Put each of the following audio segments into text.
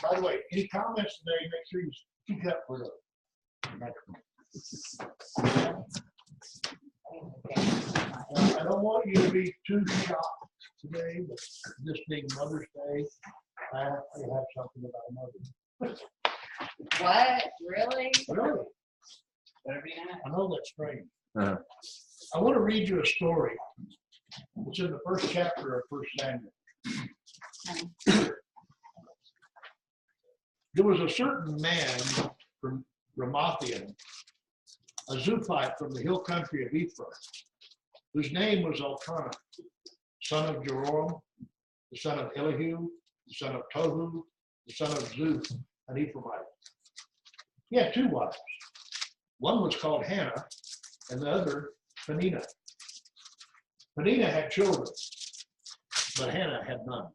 By the way, any comments today, make sure you speak up for the microphone. I don't want you to be too shocked today, but this being Mother's Day, I have to have something about Mother. What? Really? Really? I know that's strange. I want to read you a story. It's in the first chapter of 1 Samuel. There was a certain man from Ramathaim, a Zuphite from the hill country of Ephraim, whose name was Elkanah, son of Joram, the son of Elihu, the son of Tohu, the son of Zuph, an Ephraimite. He had two wives. One was called Hannah, and the other Peninnah. Peninnah had children, but Hannah had none.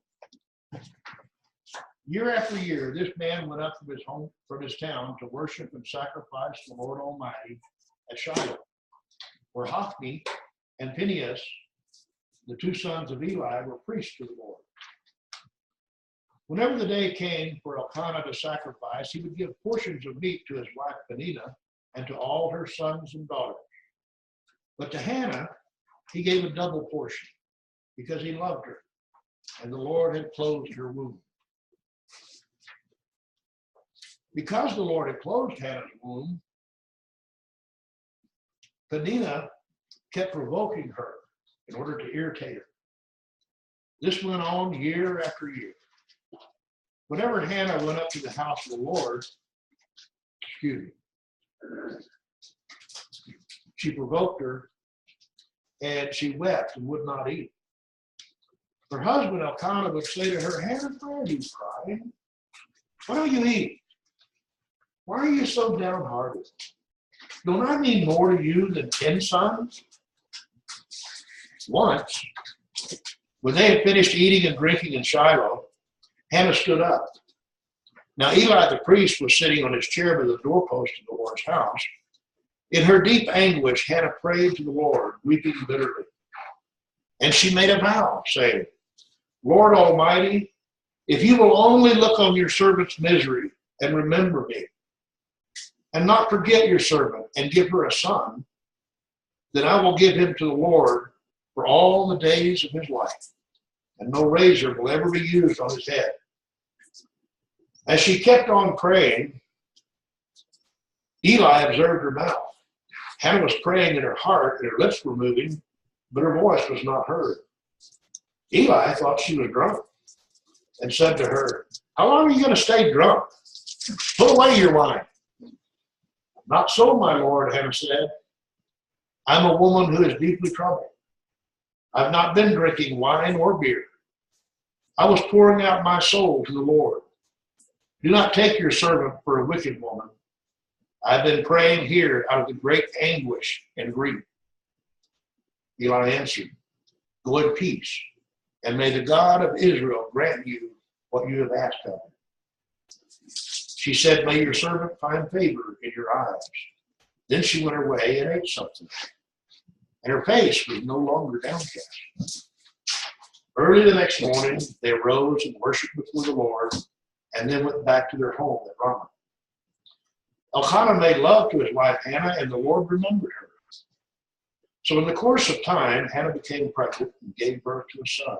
Year after year, this man went up from his town to worship and sacrifice the Lord Almighty at Shiloh, where Hophni and Phinehas, the two sons of Eli, were priests to the Lord. Whenever the day came for Elkanah to sacrifice, he would give portions of meat to his wife Peninnah and to all her sons and daughters. But to Hannah, he gave a double portion because he loved her, and the Lord had closed her womb. Because the Lord had closed Hannah's womb, Peninnah kept provoking her in order to irritate her. This went on year after year. Whenever Hannah went up to the house of the Lord, she provoked her, and she wept and would not eat. Her husband Elkanah would say to her, Hannah, why are you crying? Why don't you eat? Why are you so downhearted? Don't I mean more to you than 10 sons? Once, when they had finished eating and drinking in Shiloh, Hannah stood up. Now Eli the priest was sitting on his chair by the doorpost of the Lord's house. In her deep anguish, Hannah prayed to the Lord, weeping bitterly. And she made a vow, saying, Lord Almighty, if you will only look on your servant's misery and remember me, and not forget your servant and give her a son, then I will give him to the Lord for all the days of his life, and no razor will ever be used on his head. As she kept on praying, Eli observed her mouth. Hannah was praying in her heart, and her lips were moving, but her voice was not heard. Eli thought she was drunk and said to her, How long are you going to stay drunk? Put away your wine. Not so, my lord, Hannah said. I'm a woman who is deeply troubled. I've not been drinking wine or beer. I was pouring out my soul to the Lord. Do not take your servant for a wicked woman. I've been praying here out of the great anguish and grief. Eli answered, Go in peace, and may the God of Israel grant you what you have asked of him. She said, May your servant find favor in your eyes. Then she went her way and ate something, and her face was no longer downcast. Early the next morning, they arose and worshipped before the Lord, and then went back to their home at Ramah. Elkanah made love to his wife Hannah, and the Lord remembered her. So in the course of time, Hannah became pregnant and gave birth to a son.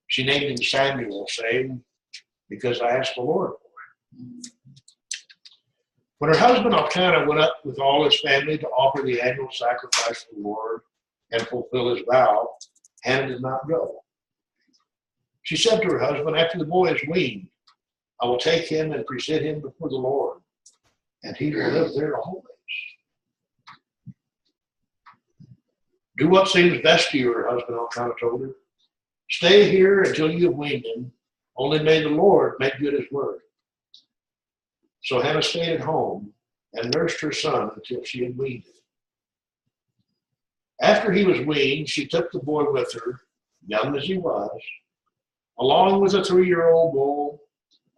She named him Samuel, saying, Because I asked the Lord for him. When her husband Elkanah went up with all his family to offer the annual sacrifice to the Lord and fulfill his vow, Hannah did not go. She said to her husband, After the boy is weaned, I will take him and present him before the Lord, and he will live there always. Do what seems best to you, her husband Elkanah told her. Stay here until you have weaned him. Only may the Lord make good his word. So Hannah stayed at home and nursed her son until she had weaned him. After he was weaned, she took the boy with her, young as he was, along with a 3-year-old bull,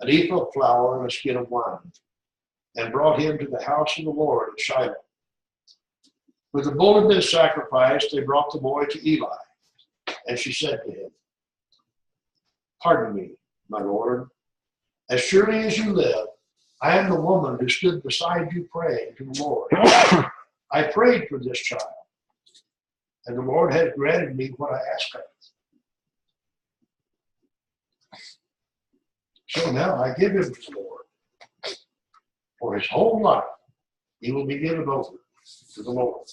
an ephah of flour, and a skin of wine, and brought him to the house of the Lord at Shiloh. When the bull had been sacrificed, they brought the boy to Eli, and she said to him, Pardon me, my lord, as surely as you live, I am the woman who stood beside you praying to the Lord. I prayed for this child, and the Lord has granted me what I asked of him. So now I give him to the Lord. For his whole life, he will be given over to the Lord.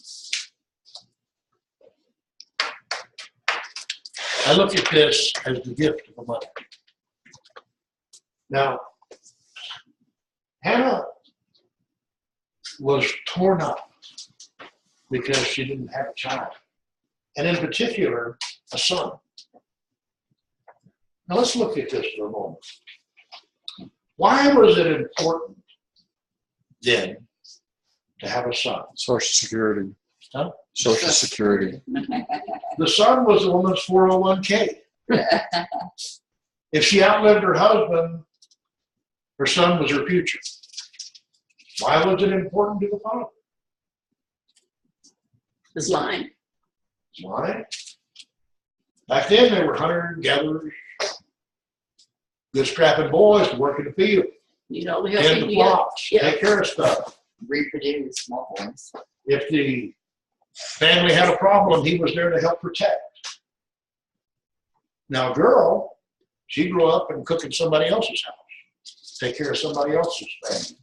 I look at this as the gift of a mother. Now, Hannah was torn up because she didn't have a child, and in particular, a son. Now let's look at this for a moment. Why was it important then to have a son? Social Security. Huh? Social Security. The son was the woman's 401k. If she outlived her husband, her son was her future. Why was it important to the father? His line. Why? Back then, they were hunters and gatherers, good strapping boys to work in the field, You know, help tend the you get. flocks, Yeah. take care of stuff. Reproduce small boys. If the family had a problem, he was there to help protect. Now, a girl, she grew up and cook in somebody else's house, take care of somebody else's family.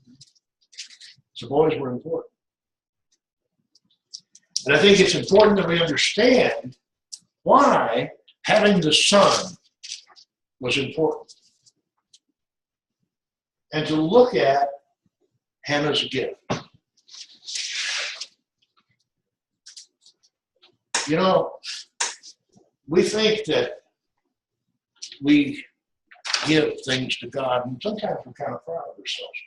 So boys were important. And I think it's important that we understand why having the son was important. And to look at Hannah's gift. You know, we think that we give things to God, and sometimes we're kind of proud of ourselves.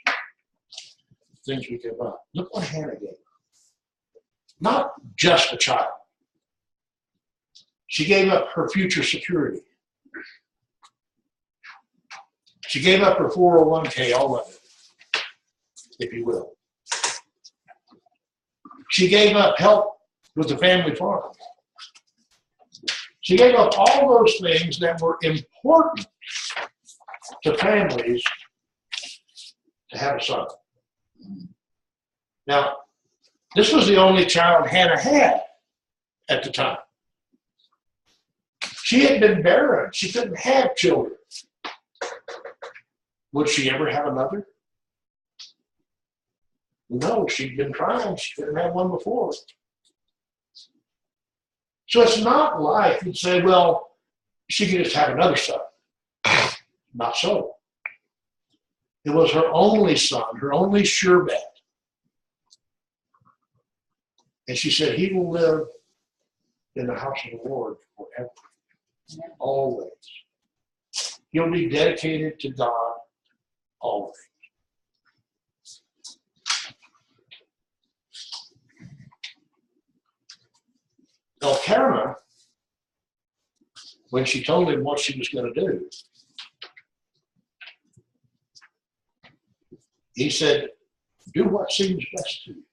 Things we give up. Look what Hannah gave. Not just a child. She gave up her future security. She gave up her 401k, all of it, if you will. She gave up help with the family farm. She gave up all those things that were important to families to have a son. Now, this was the only child Hannah had at the time. She had been barren. She couldn't have children. Would she ever have another? No, she'd been trying. She couldn't have one before. So it's not like you'd say, well, she could just have another son. Not so. It was her only son, her only sure bet. And she said, he will live in the house of the Lord forever, always. He'll be dedicated to God always. Elkanah, when she told him what she was going to do, he said, do what seems best to you.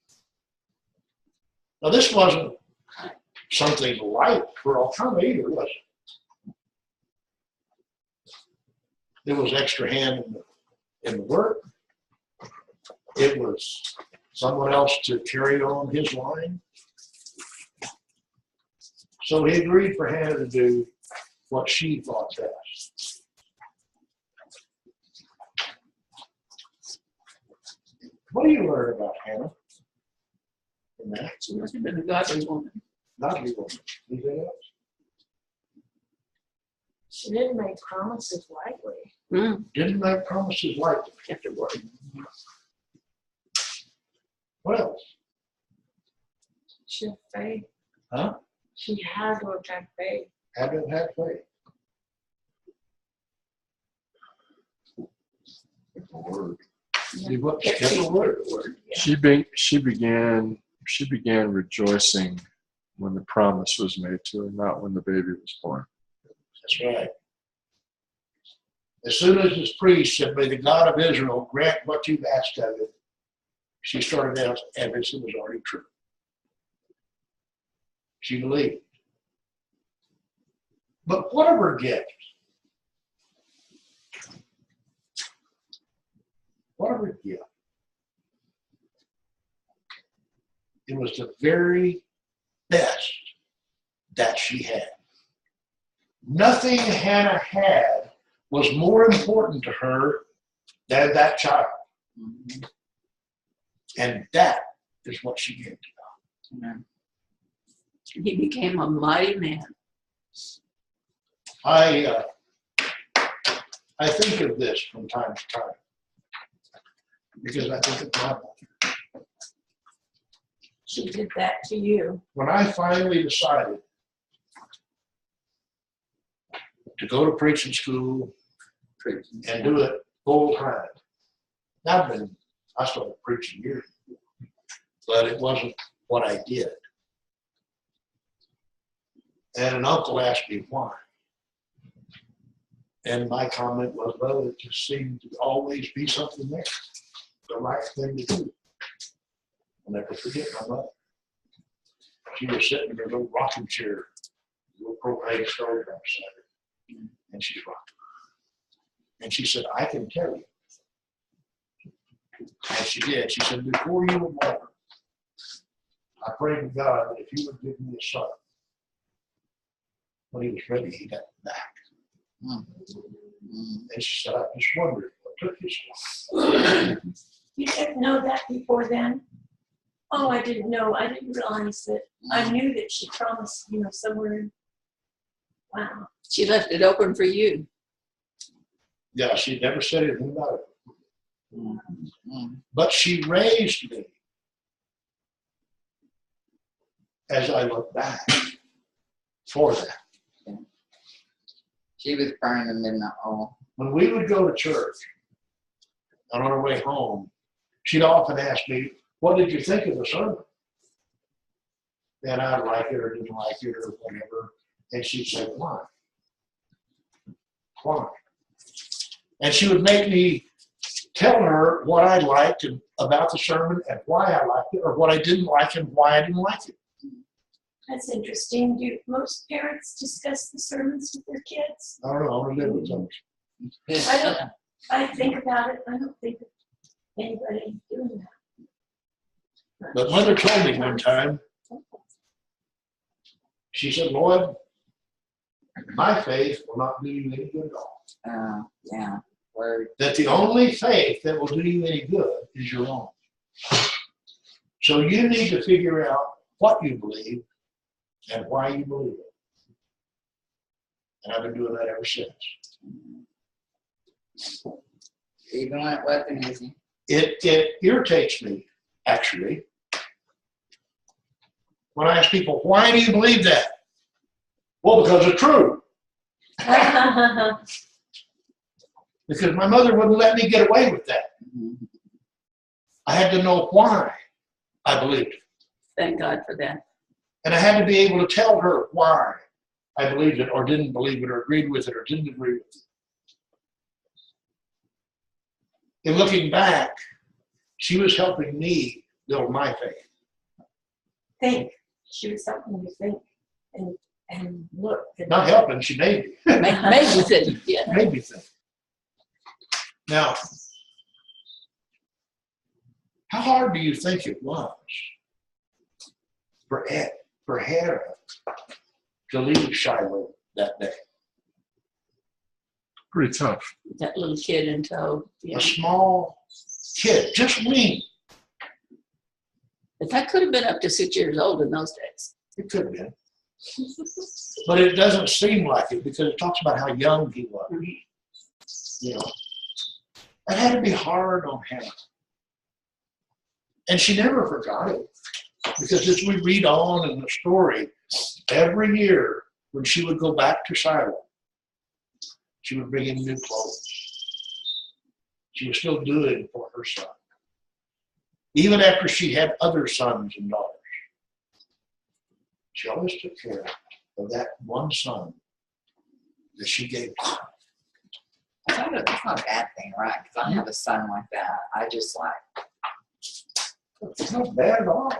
Now, this wasn't something light for Elkanah either, was it? It was extra hand in the work. It was someone else to carry on his line. So he agreed for Hannah to do what she thought best. What do you learn about Hannah? In that? She must have been a godly woman. Godly woman. Anything else? She didn't make promises lightly. Didn't make promises lightly. Kept her word. What else? She had faith. Huh? She had to have had faith. Haven't had faith. Word. You what? Kept Kept her the word. word. Yeah. She began rejoicing when the promise was made to her, not when the baby was born. That's right. As soon as this priest said, may the God of Israel grant what you've asked of it, she started out evidence it was already true. She believed. But what of her gift? What a gift. It was the very best that she had. Nothing Hannah had was more important to her than that child. Mhm. And that is what she gave to God. Amen. He became a mighty man. I think of this from time to time because I think of my mother. She did that to you. When I finally decided to go to preaching school Preaching. and do it full time, I started preaching years ago, but it wasn't what I did. And an uncle asked me why. And my comment was, well, it just seemed to always be something there, the right thing to do. I'll never forget my mother. She was sitting in her little rocking chair, little propane stove outside her, and she's rocking. And she said, I can tell you. And she did. She said, before you were born, I prayed to God that if you would give me a son, when he was ready, he got back. Mm. And she said, I just wondered what took you so long. You didn't know that before then? Oh, I didn't know. I didn't realize that. I knew that she promised, somewhere. Wow. She left it open for you. Yeah, she never said anything about it. Mm. Mm. But she raised me, as I look back, for that. She was burning the midnight oil. When we would go to church, on our way home, she'd often ask me, what did you think of the sermon? And I'd like it or didn't like it or whatever. And she'd say, why? Why? And she would make me tell her what I liked about the sermon and why I liked it, or what I didn't like and why I didn't like it. That's interesting. Do most parents discuss the sermons with their kids? I don't know, I want to live with them. I don't. I think about it. I don't think of anybody doing that. But Mother told me one time, she said, Lloyd, my faith will not do you any good at all. Yeah. Word. That the only faith that will do you any good is your own. So you need to figure out what you believe and why you believe it. And I've been doing that ever since. Even when it wasn't easy. It irritates me, actually, when I ask people, why do you believe that? Well, because it's true. Because my mother wouldn't let me get away with that. Mhm. I had to know why I believed it. Thank God for that. And I had to be able to tell her why I believed it or didn't believe it or agreed with it or didn't agree with it. In looking back, she was helping me build my faith. Think. She was helping you think and look. And Not helping, she made me. Maybe said, yeah. Made me think. Now, how hard do you think it was for Hannah to leave Shiloh that day? Pretty tough. That little kid in tow. Yeah. A small kid, just me. But that could have been up to 6 years old in those days. It could have been. But it doesn't seem like it because it talks about how young he was. You know, that had to be hard on Hannah. And she never forgot it. Because as we read on in the story, every year when she would go back to Shiloh, she would bring in new clothes. She was still doing for her son. Even after she had other sons and daughters, she always took care of that one son that she gave to. That's not a bad thing, right? Because I have a son like that. I just It's not bad at all.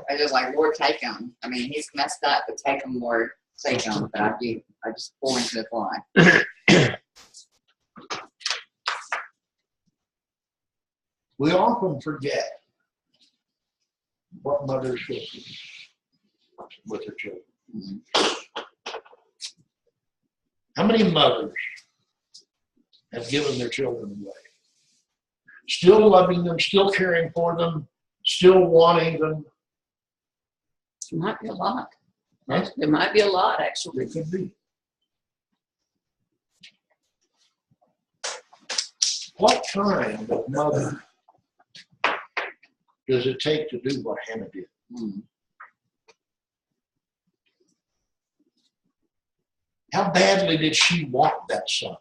Lord, take him. I mean, he's messed up, but take him, Lord, take him. But I just pour into his life. We often forget what mothers go through with their children. How many mothers have given their children away? Still loving them, still caring for them, still wanting them. There might be a lot. Huh? There might be a lot, actually. They could be. What kind of mother does it take to do what Hannah did? How badly did she want that son?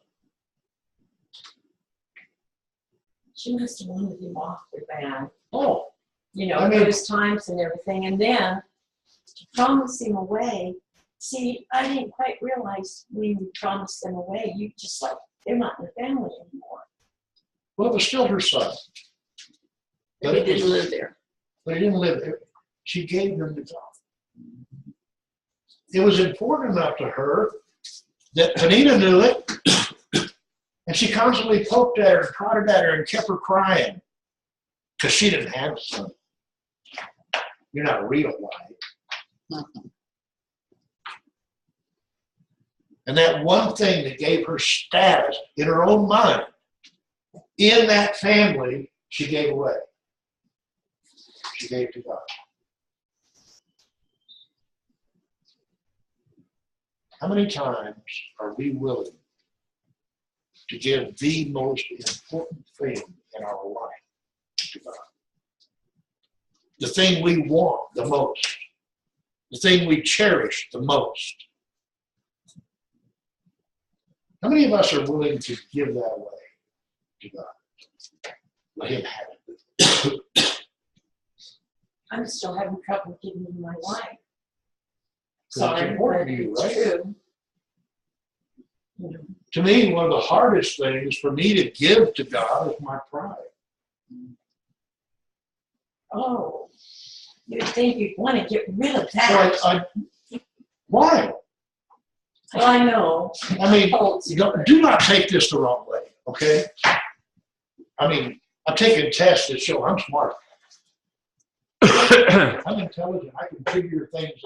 She must have wanted him awfully bad. Oh, You know, I mean- those times and everything. And then to promise him away. See, I didn't quite realize when you promised them away, you just like, they're not in the family anymore. well, it was still her son. He didn't live there. But he didn't live there. She gave him to God. It was important enough to her that Penina knew it, and she constantly poked at her and prodded at her and kept her crying because she didn't have a son. You're not a real wife. And that one thing that gave her status in her own mind, in that family, she gave away. She gave to God. How many times are we willing to give the most important thing in our life to God? The thing we want the most, the thing we cherish the most. How many of us are willing to give that away to God? Let Him have it. I'm still having trouble giving him my life. It's Sorry, important but to you, it's right? true. You know, To me, one of the hardest things for me to give to God is my pride. oh, you'd think you'd want to get rid of that. Why? Well, I know. I mean, do not take this the wrong way, okay? I mean, I'm taking tests that show I'm smart. I'm intelligent. I can figure things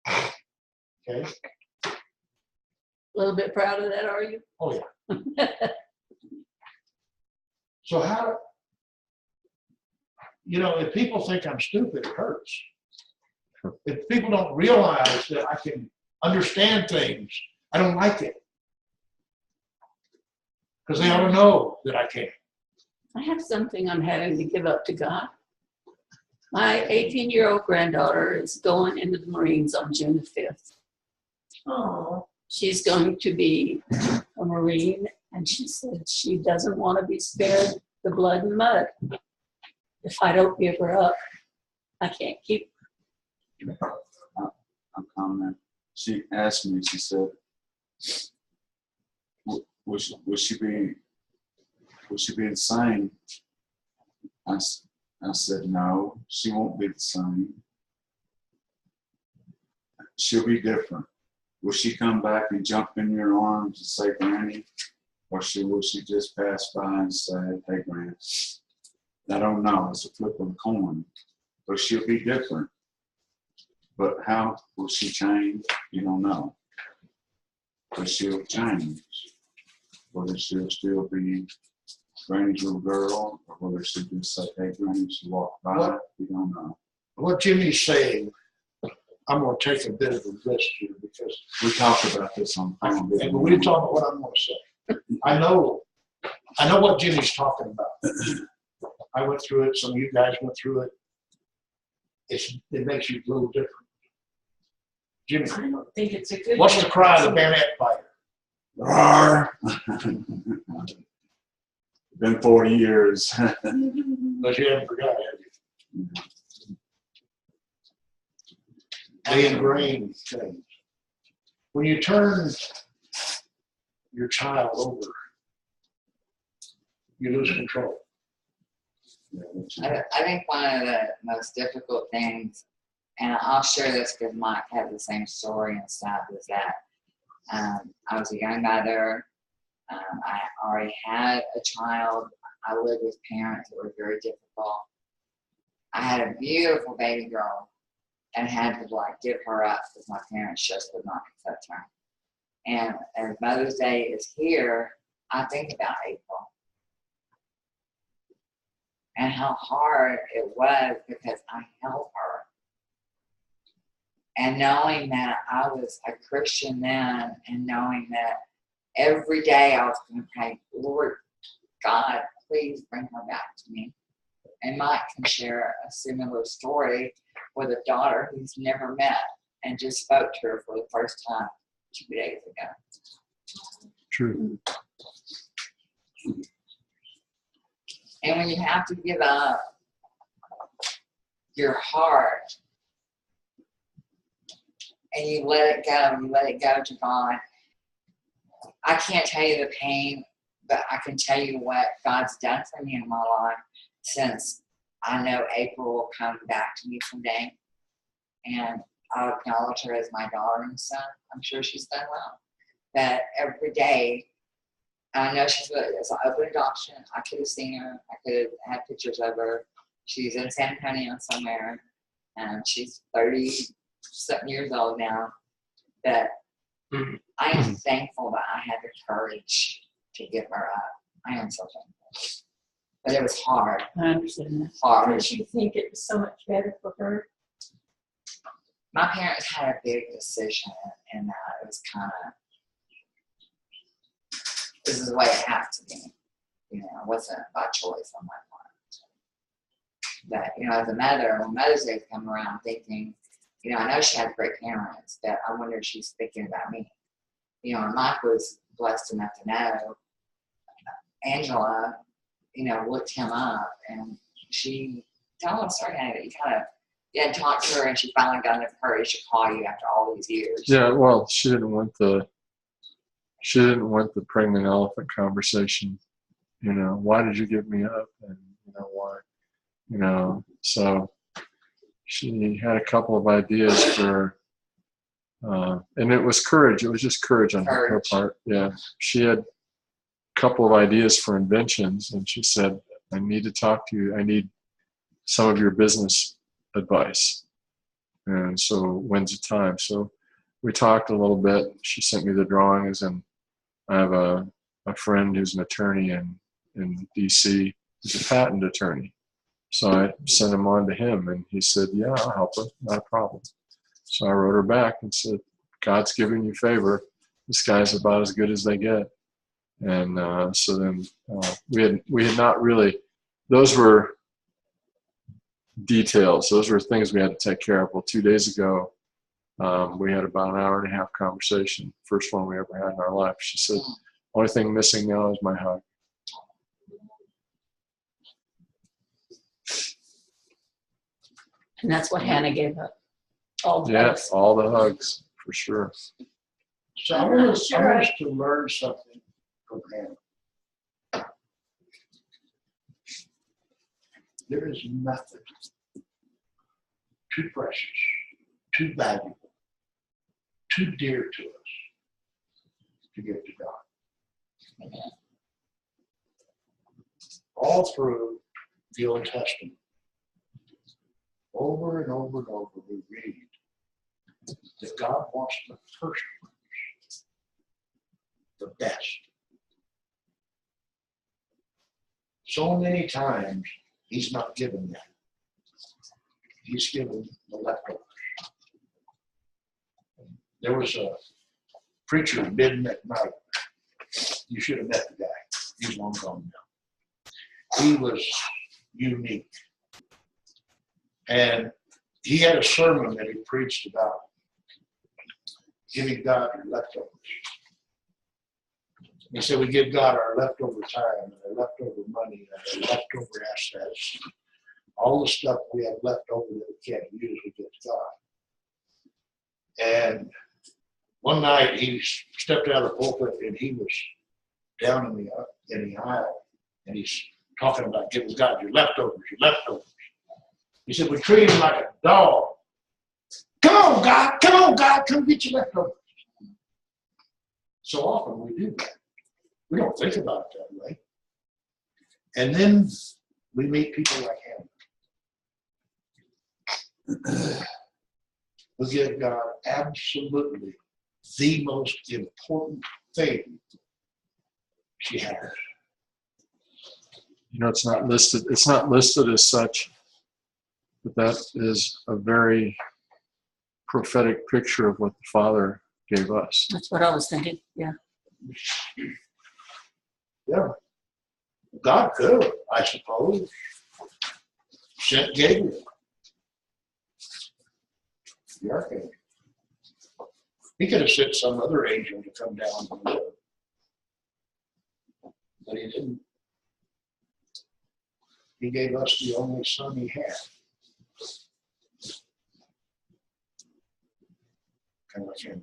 out. Okay? A little bit proud of that, are you? Oh, yeah. So how, if people think I'm stupid, it hurts. If people don't realize that I can understand things, I don't like it. Because they ought to know that I can. I have something I'm having to give up to God. My 18-year-old granddaughter is going into the Marines on June the 5th. Oh, She's going to be a Marine, and she said she doesn't want to be spared the blood and mud. If I don't give her up, I can't keep her. A comment. She asked me, she said, will she be the same? I said, no, she won't be the same. She'll be different. Will she come back and jump in your arms and say, Granny? Or will she just pass by and say, hey, Granny? I don't know. It's a flip of a coin. But she'll be different. But how will she change? You don't know. But she'll change. Whether she'll still be Granny's little girl, or whether she'll just say, hey, Granny, she walked by, What? you don't know. What Jimmy's saying, I'm going to take a bit of a risk here because We talked about this on the phone. and we talk about what I'm going to say. I know what Jimmy's talking about. I went through it. Some of you guys went through it. It makes you a little different. Jimmy, I don't think it's a good. what's the cry of the bayonet fighter? Roar. Been 40 years. But you haven't forgot, have you? They ingrain things. When you turn your child over, you lose control. I think one of the most difficult things, and I'll share this because Mike had the same story and stuff, is that I was a young mother. I already had a child. I lived with parents that were very difficult. I had a beautiful baby girl and had to like give her up because my parents just would not accept her. And as Mother's Day is here, I think about April and how hard it was because I held her. And knowing that I was a Christian then, and knowing that every day I was going to pray, Lord God, please bring her back to me. And Mike can share a similar story with a daughter he's never met and just spoke to her for the first time 2 days ago. True. And when you have to give up your heart and you let it go, you let it go to God, I can't tell you the pain, but I can tell you what God's done for me in my life since I know April will come back to me someday. And I'll acknowledge her as my daughter and son. I'm sure she's done well. But every day, I know she's it's an open adoption. I could have seen her. I could have had pictures of her. She's in San Antonio somewhere. And she's 30-something years old now. But I am thankful that I had the courage to give her up. I am so thankful. But it was hard. I understand that. Hard. Did you think it was so much better for her? My parents had a big decision in that. It was kind of, this is the way it had to be. You know, it wasn't by choice on my part. But, you know, as a mother, when Mother's Day come around, I'm thinking, you know, I know she had great parents, but I wonder if she's thinking about me. You know, and Mike was blessed enough to know Angela, you know, looked him up, and she told him, sorry, you kind of, yeah, talked to her, and she finally got enough courage to call you after all these years. Yeah, well, she didn't want the pregnant elephant conversation. You know, why did you give me up? And you know why? You know, so she had a couple of ideas for, and it was courage. It was just courage on her part. Yeah, she had a couple of ideas for inventions, and she said, "I need to talk to you. I need some of your business advice." And so, when's the time? So we talked a little bit. She sent me the drawings, and I have a friend who's an attorney in DC. He's a patent attorney. So I sent him on to him, and he said, yeah, I'll help her, not a problem. So I wrote her back and said, God's giving you favor. This guy's about as good as they get. And so then we had not really, those were details. Those were things we had to take care of. Well, 2 days ago, we had about an hour and a half conversation. First one we ever had in our life. She said, only thing missing now is my hug. And that's what Hannah gave up. All the Yeah, hugs. all the hugs, for sure. So I want us to learn something from him. There is nothing too precious, too valuable, too dear to us to give to God. All through the Old Testament, over and over and over, we read that God wants the first fruits, the best. So many times, He's not given that. He's given the leftovers. There was a preacher in Mid-Night. You should have met the guy. He's long gone now. He was unique. And he had a sermon that he preached about giving God your leftovers. He said we give God our leftover time and our leftover money and our leftover assets. All the stuff we have left over that we can't use, we give to God. And one night he stepped out of the pulpit and he was down in the aisle, and he's talking about giving God your leftovers, your leftovers. He said, we treat him like a dog. Come on, God, come get your leftovers. So often we do that. We don't think about it that way. And then we meet people like Hannah. We give God absolutely the most important thing she has. You know, it's not listed. It's not listed as such, but that is a very prophetic picture of what the Father gave us. That's what I was thinking. Yeah. Yeah. God could, I suppose, sent Gabriel, the archangel. He could have sent some other angel to come down and live. But he didn't. He gave us the only son he had. Kind of like him.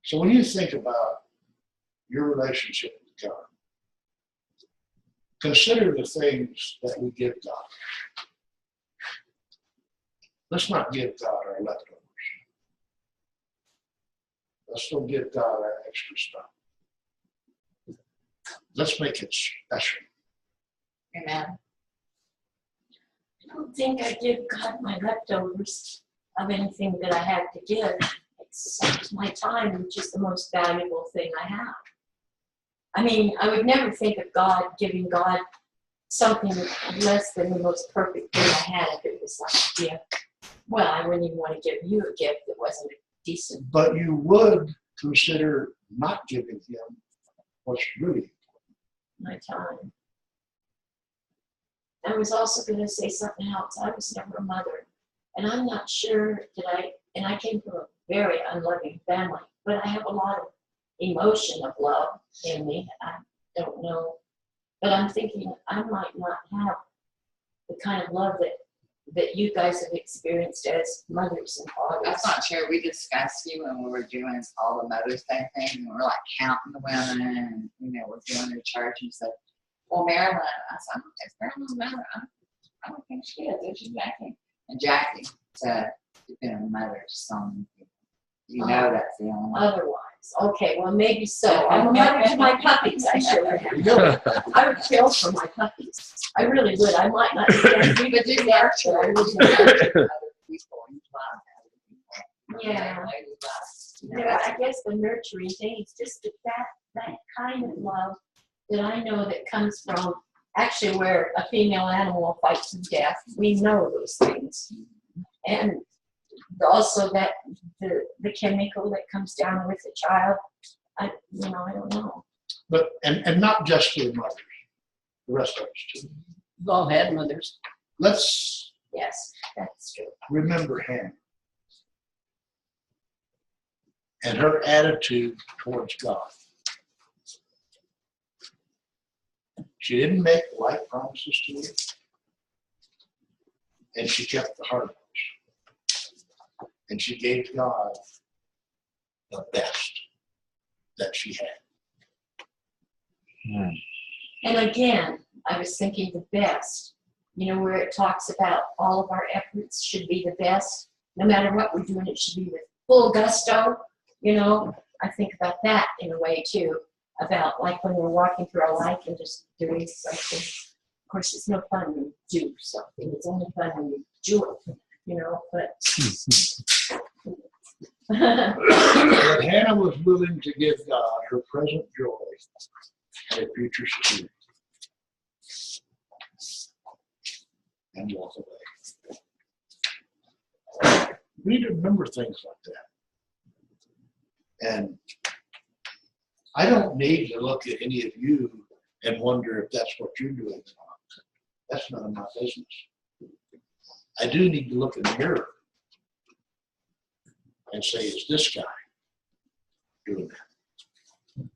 So when you think about your relationship with God, consider the things that we give God. Let's not give God our leftovers. Let's don't give God our extra stuff. Let's make it special. Amen. I don't think I give God my leftovers of anything that I have to give, except my time, which is the most valuable thing I have. I mean, I would never think of God giving God something less than the most perfect thing I had if it was like a gift. Well, I wouldn't even want to give you a gift that wasn't decent. But you would consider not giving him what's really My time. I was also going to say something else. I was never a mother, and I'm not sure that I came from a very unloving family, but I have a lot of emotion of love in me. I don't know, but I'm thinking I might not have the kind of love that you guys have experienced as mothers and fathers. That's not true. We discussed you when we were doing all the Mother's Day thing, and we're like counting the women, and we're doing their church, and said, "Well, Marilyn," I said, "Is Marilyn a mother? I don't think she is. Is she, Jackie?" And Jackie said, "You've been a mother to so many people. You know that feeling." Otherwise, okay, well, maybe so. I'm a mother to my puppies. I sure am. I would kill for my puppies. I really would. I might not be there. But you nurture I would other people. You love other people. Yeah. Yeah, I guess the nurturing thing is just that kind of love that I know that comes from actually where a female animal fights to death. We know those things. And also that the chemical that comes down with the child, I don't know. But and not just for the mothers, the rest of us too. We've all had mothers. Let's Yes, that's true. remember Hannah and her attitude towards God. She didn't make light promises to him, and she kept the hard ones. And she gave God the best that she had. And again, I was thinking the best, where it talks about all of our efforts should be the best. No matter what we're doing, it should be with full gusto. I think about that in a way too, about like when we're walking through our life and just doing something. Of course, it's no fun when you do something. It's only fun when you do it, but. But Hannah was willing to give God her present joy and her future security. And walk away. We need to remember things like that. And I don't need to look at any of you and wonder if that's what you're doing or not. That's none of my business. I do need to look in the mirror and say, is this guy doing that? And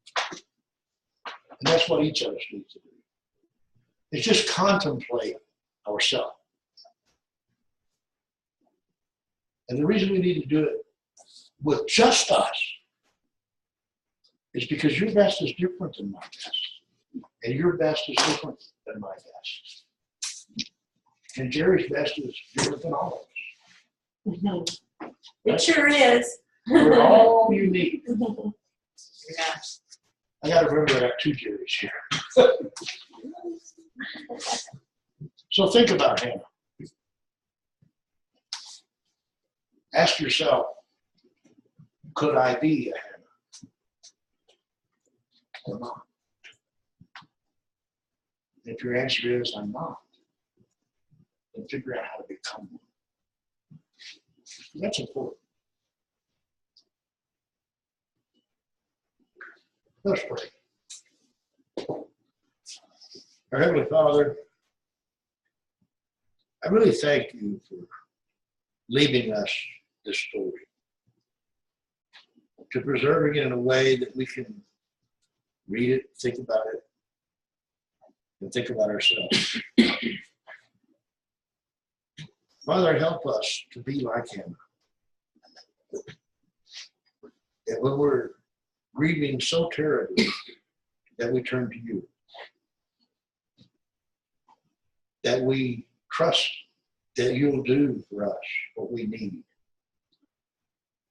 that's what each of us needs to do. Is just contemplate ourselves. And the reason we need to do it with just us is because your best is different than my best. And your best is different than my best. And Jerry's best is different than all of us. Mhm. It sure is. We're all unique. Yeah. I gotta remember I got two Jerrys here. So think about Hannah. Ask yourself, could I be a Hannah? Or not? If your answer is, I'm not, then figure out how to become one. That's important. Let's pray. Our Heavenly Father, I really thank you for leaving us this story, to preserving it in a way that we can read it, think about it, and think about ourselves. Father, help us to be like him. That when we're grieving so terribly, that we turn to you. That we trust that you'll do for us what we need.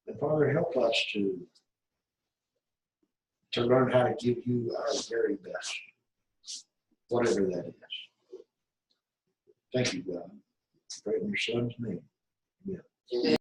And Father, help us to learn how to give you our very best, whatever that is. Thank you, God. I pray in your Son's name. Amen.